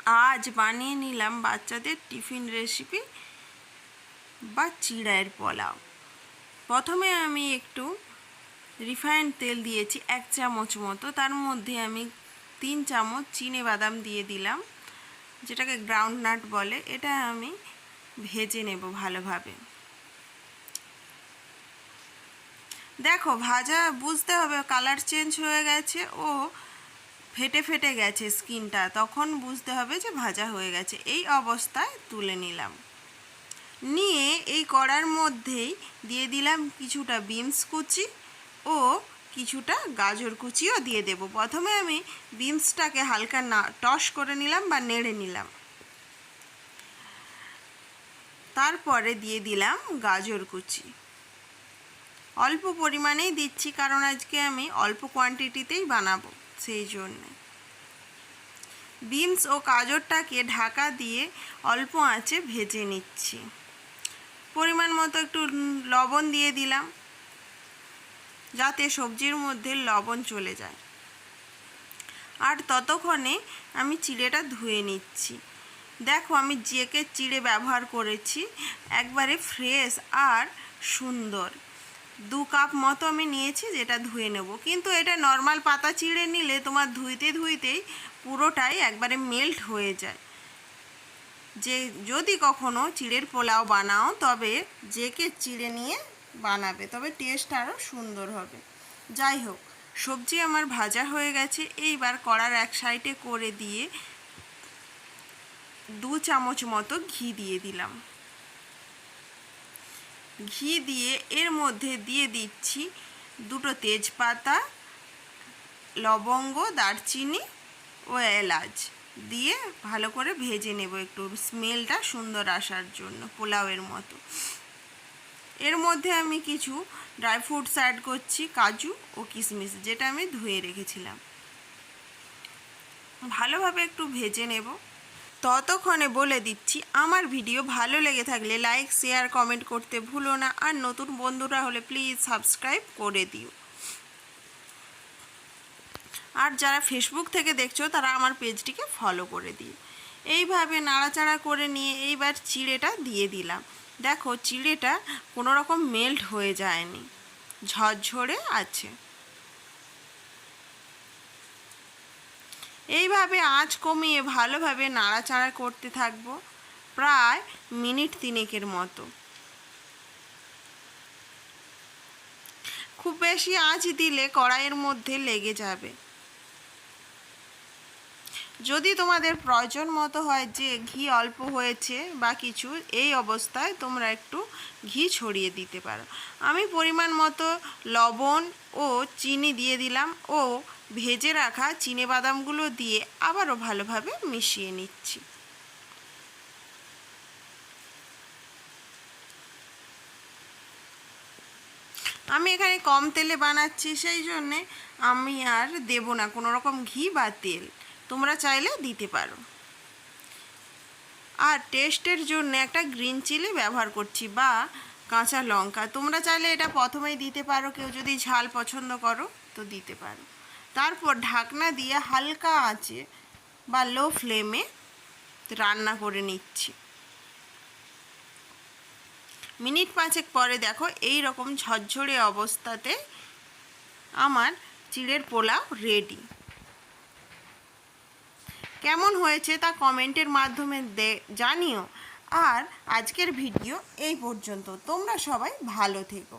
আজ বানিয়ে নিলাম বাচ্চাদের টিফিন রেসিপি বা চিড়ের পোলাও। প্রথমে আমি একটু রিফাইন্ড তেল দিয়েছি 1 চামচ মতো। তার মধ্যে আমি 3 চামচ চিনে বাদাম দিয়ে দিলাম, যেটাকে গ্রাউন্ড নাট বলে। এটা আমি ভেজে নেব ভালোভাবে। দেখো, ভাজা বুঝতে হবে কালার চেঞ্জ হয়ে গেছে ও ফেটে ফেটে গেছে স্কিনটা, তখন বুঝতে হবে যে ভাজা হয়ে গেছে। এই অবস্থায় তুলে নিলাম। নিয়ে এই কড়ার মধ্যেই দিয়ে দিলাম কিছুটা বিনস কুচি ও কিছুটা গাজর কুচিও দিয়ে দেব। প্রথমে আমি বিনসটাকে হালকা টস করে নিলাম বা নেড়ে নিলাম। তারপরে দিয়ে দিলাম গাজর কুচি। অল্প পরিমাণেই দিচ্ছি, কারণ আজকে আমি অল্প কোয়ান্টিটিতেই বানাবো, সেই জন্যে। বিনস ও গাজরটাকে ঢাকা দিয়ে অল্প আঁচে ভেজে নিচ্ছি। পরিমাণ মতো একটু লবণ দিয়ে দিলাম, যাতে সবজির মধ্যে লবণ চলে যায়। আর ততক্ষণে আমি চিড়েটা ধুয়ে নিচ্ছি। দেখো, আমি জেকে চিড়ে ব্যবহার করেছি, একবারে ফ্রেশ আর সুন্দর। 2 কাপ মতো আমি নিয়েছি, যেটা ধুয়ে নেব। কিন্তু এটা নর্মাল পাতা চিড়ে নিলে তোমার ধুইতেই পুরোটাই একবারে মেল্ট হয়ে যায়। যে যদি কখনো চিড়ের পোলাও বানাও, তবে জেকে চিড়ে নিয়ে বানাবে, তবে টেস্ট আরও সুন্দর হবে। যাই হোক, সবজি আমার ভাজা হয়ে গেছে। এইবার কড়ার এক সাইডে করে দিয়ে 2 চামচ মতো ঘি দিয়ে দিলাম। ঘি দিয়ে এর মধ্যে দিয়ে দিচ্ছি 2টো তেজপাতা, লবঙ্গ, দারচিনি ও এলাচ দিয়ে ভালো করে ভেজে নেব, একটু স্মেলটা সুন্দর আসার জন্য, পোলাওয়ের মতো। এর মধ্যে আমি কিছু ড্রাই ফ্রুটস অ্যাড করছি, কাজু ও কিশমিশ, যেটা আমি ধুয়ে রেখেছিলাম। ভালোভাবে একটু ভেজে নেব। ততক্ষণে বলে দিচ্ছি, আমার ভিডিও ভালো লেগে থাকলে লাইক, শেয়ার, কমেন্ট করতে ভুলো না। আর নতুন বন্ধুরা হলে প্লিজ সাবস্ক্রাইব করে দিও। আর যারা ফেসবুক থেকে দেখছো, তারা আমার পেজটিকে ফলো করে দিও। এইভাবে নাড়াচাড়া করে নিয়ে এইবার চিড়েটা দিয়ে দিলাম। দেখো, চিড়েটা কোনো রকম মেল্ট হয়ে যায়নি, ঝরঝরে আছে। এইভাবে আঁচ কমিয়ে ভালোভাবে নাড়াচাড়া করতে থাকবো প্রায় মিনিট 3 মতো। খুব বেশি আঁচ দিলে কড়াইয়ের মধ্যে লেগে যাবে। যদি তোমাদের প্রয়োজন মতো হয় যে ঘি অল্প হয়েছে বা কিছু, এই অবস্থায় তোমরা একটু ঘি ছড়িয়ে দিতে পারো। আমি পরিমাণ মতো লবণ ও চিনি দিয়ে দিলাম ও ভেজে রাখা চিনেবাদামগুলো দিয়ে আবারও ভালোভাবে মিশিয়ে নিচ্ছি। আমি এখানে কম তেলে বানাচ্ছি, সেই জন্যে আমি আর দেব না কোনো রকম ঘি বা তেল। তোমরা চাইলে দিতে পারো। আর টেস্টের জন্য একটা গ্রিন চিলি ব্যবহার করছি বা কাঁচা লঙ্কা। তোমরা চাইলে এটা প্রথমেই দিতে পারো, কেউ যদি ঝাল পছন্দ করো তো দিতে পারো। তারপর ঢাকনা দিয়ে হালকা আঁচে বা লো ফ্লেমে রান্না করে নিচ্ছি। মিনিট 5 পরে দেখো, এই রকম ঝরঝরে অবস্থাতে আমার চিড়ের পোলাও রেডি। কেমন হয়েছে তা কমেন্টের মাধ্যমে জানিও। আর আজকের ভিডিও এই পর্যন্ত। তোমরা সবাই ভালো থেকো।